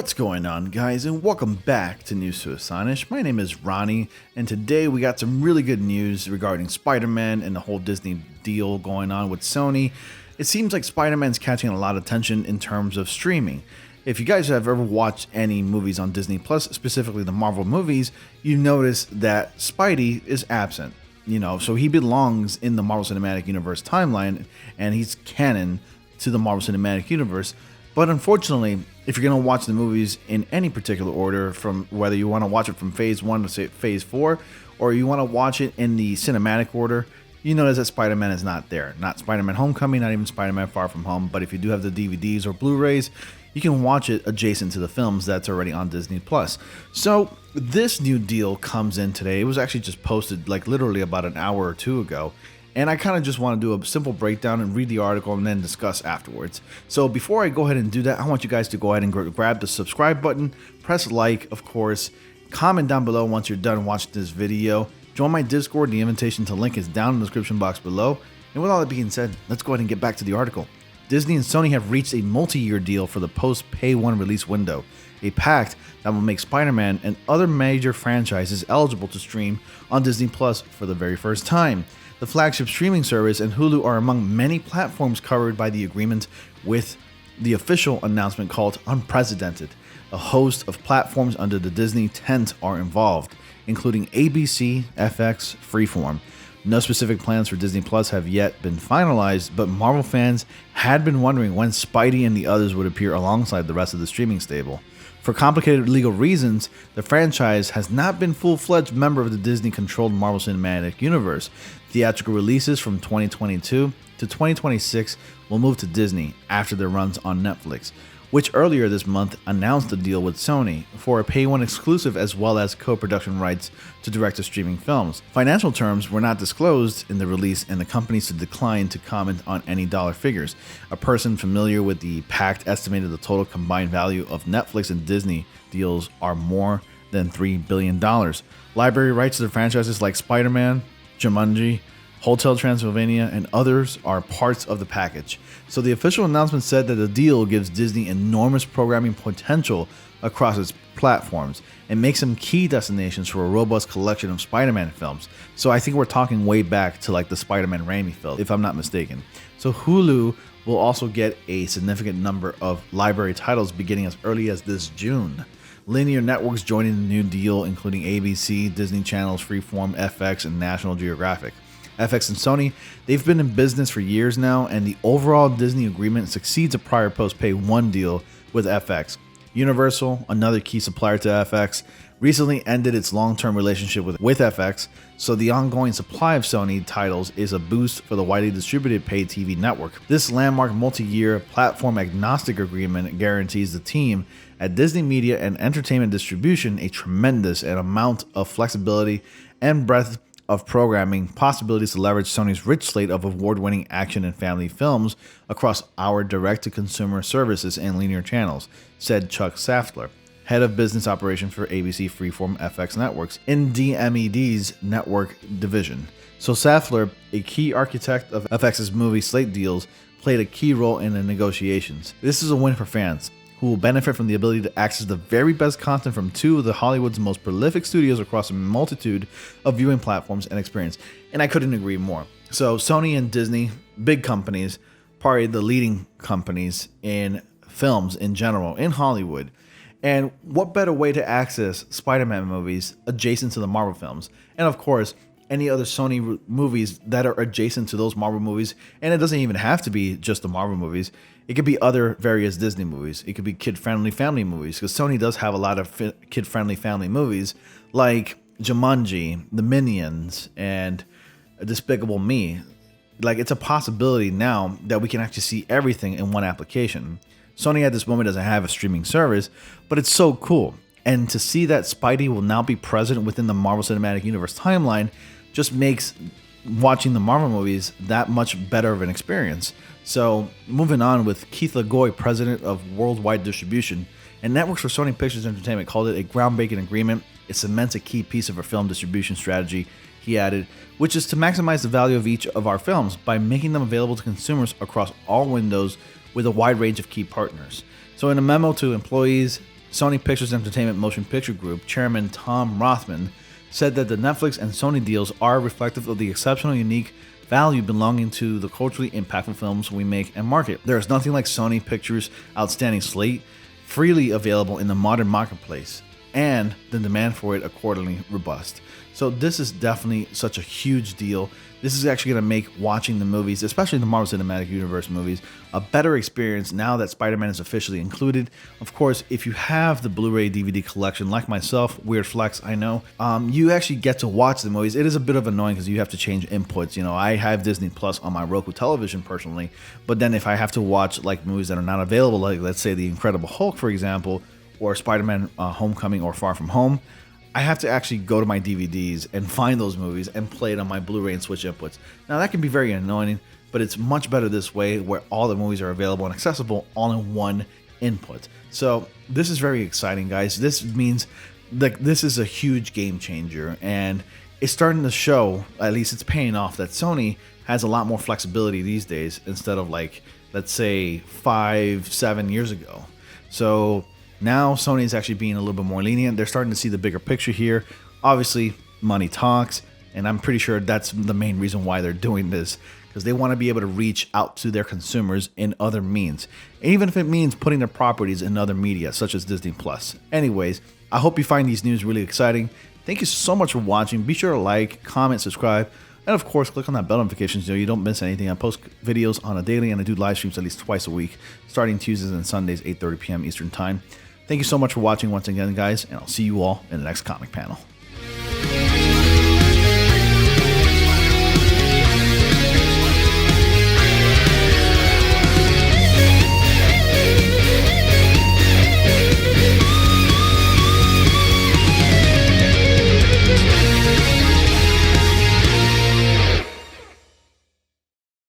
What's going on, guys, and welcome back to News to Astonish. My name is Ronnie, and today we got some really good news regarding Spider-Man and the whole Disney deal going on with Sony. It seems like Spider-Man's catching a lot of attention in terms of streaming. If you guys have ever watched any movies on Disney Plus, specifically the Marvel movies, you notice that Spidey is absent. So he belongs in the Marvel Cinematic Universe timeline, and he's canon to the Marvel Cinematic Universe. But unfortunately, if you're going to watch the movies in any particular order, from whether you want to watch it from phase 1 to say phase 4, or you want to watch it in the cinematic order, you notice that Spider-Man is not there. Not Spider-Man Homecoming, not even Spider-Man Far From Home. But if you do have the DVDs or Blu-rays, you can watch it adjacent to the films that's already on Disney Plus. So this new deal comes in today. It was actually just posted like literally about an hour or two ago. And I kind of just want to do a simple breakdown and read the article and then discuss afterwards. So before I go ahead and do that, I want you guys to go ahead and grab the subscribe button, press like, of course, comment down below once you're done watching this video. Join my Discord. The invitation to link is down in the description box below. And with all that being said, let's go ahead and get back to the article. Disney and Sony have reached a multi-year deal for the post-Pay 1 release window, a pact that will make Spider-Man and other major franchises eligible to stream on Disney Plus for the very first time. The flagship streaming service and Hulu are among many platforms covered by the agreement, with the official announcement called Unprecedented. A host of platforms under the Disney tent are involved, including ABC, FX, Freeform. No specific plans for Disney Plus have yet been finalized, but Marvel fans had been wondering when Spidey and the others would appear alongside the rest of the streaming stable. For complicated legal reasons, the franchise has not been a full-fledged member of the Disney-controlled Marvel Cinematic Universe. Theatrical releases from 2022 to 2026 will move to Disney after their runs on Netflix, which earlier this month announced a deal with Sony for a Pay 1 exclusive as well as co-production rights to direct-to-streaming films. Financial terms were not disclosed in the release, and the companies declined to comment on any dollar figures. A person familiar with the pact estimated the total combined value of Netflix and Disney deals are more than $3 billion. Library rights to the franchises like Spider-Man, Jumanji, Hotel Transylvania, and others are parts of the package. So the official announcement said that the deal gives Disney enormous programming potential across its platforms and makes them key destinations for a robust collection of Spider-Man films. So I think we're talking way back to like the Spider-Man Raimi film, if I'm not mistaken. So Hulu will also get a significant number of library titles beginning as early as this June. Linear networks joining the new deal, including ABC, Disney Channels, Freeform, FX, and National Geographic. FX and Sony, they've been in business for years now, and the overall Disney agreement succeeds a prior post-Pay 1 deal with FX. Universal, another key supplier to FX, recently ended its long-term relationship with FX, so the ongoing supply of Sony titles is a boost for the widely distributed pay TV network. This landmark multi-year platform-agnostic agreement guarantees the team at Disney Media and Entertainment Distribution a tremendous amount of flexibility and breadth of programming possibilities to leverage Sony's rich slate of award-winning action and family films across our direct-to-consumer services and linear channels, said Chuck Saftler, head of business operations for ABC, Freeform, FX Networks in DMED's network division. So Saftler, a key architect of FX's movie slate deals, played a key role in the negotiations. This is a win for fans, who will benefit from the ability to access the very best content from two of the Hollywood's most prolific studios across a multitude of viewing platforms and experience. And I couldn't agree more. So Sony and Disney, big companies, probably the leading companies in films in general in Hollywood. And what better way to access Spider-Man movies adjacent to the Marvel films? And of course, any other Sony movies that are adjacent to those Marvel movies. And it doesn't even have to be just the Marvel movies. It could be other various Disney movies. It could be kid-friendly family movies, because Sony does have a lot of kid-friendly family movies like Jumanji, The Minions, and Despicable Me. Like, it's a possibility now that we can actually see everything in one application. Sony at this moment doesn't have a streaming service, but it's so cool. And to see that Spidey will now be present within the Marvel Cinematic Universe timeline just makes watching the Marvel movies that much better of an experience. So moving on with Keith Lagoy, president of Worldwide Distribution and Networks for Sony Pictures Entertainment, called it a groundbreaking agreement. It cements a key piece of our film distribution strategy, he added, which is to maximize the value of each of our films by making them available to consumers across all windows with a wide range of key partners. So in a memo to employees, Sony Pictures Entertainment Motion Picture Group chairman Tom Rothman said that the Netflix and Sony deals are reflective of the exceptional, unique value belonging to the culturally impactful films we make and market. There is nothing like Sony Pictures' outstanding slate, freely available in the modern marketplace, and the demand for it accordingly robust. So this is definitely such a huge deal. This is actually going to make watching the movies, especially the Marvel Cinematic Universe movies, a better experience now that Spider-Man is officially included. Of course, if you have the Blu-ray DVD collection, like myself, weird flex, I know, you actually get to watch the movies. It is a bit of annoying because you have to change inputs. You know, I have Disney Plus on my Roku television personally, but then if I have to watch like movies that are not available, like let's say The Incredible Hulk, for example, or Spider-Man Homecoming or Far From Home, I have to actually go to my DVDs and find those movies and play it on my Blu-ray and switch inputs. Now that can be very annoying, but it's much better this way where all the movies are available and accessible all in one input. So this is very exciting, guys. This means like this is a huge game changer, and it's starting to show, at least it's paying off, that Sony has a lot more flexibility these days instead of like, let's say 5-7 years ago. So now Sony is actually being a little bit more lenient. They're starting to see the bigger picture here. Obviously, money talks, and I'm pretty sure that's the main reason why they're doing this, because they want to be able to reach out to their consumers in other means, even if it means putting their properties in other media, such as Disney Plus. Anyways, I hope you find these news really exciting. Thank you so much for watching. Be sure to like, comment, subscribe, and of course, click on that bell notification so you don't miss anything. I post videos on a daily, and I do live streams at least twice a week, starting Tuesdays and Sundays, 8:30 p.m. Eastern Time. Thank you so much for watching once again, guys, and I'll see you all in the next comic panel.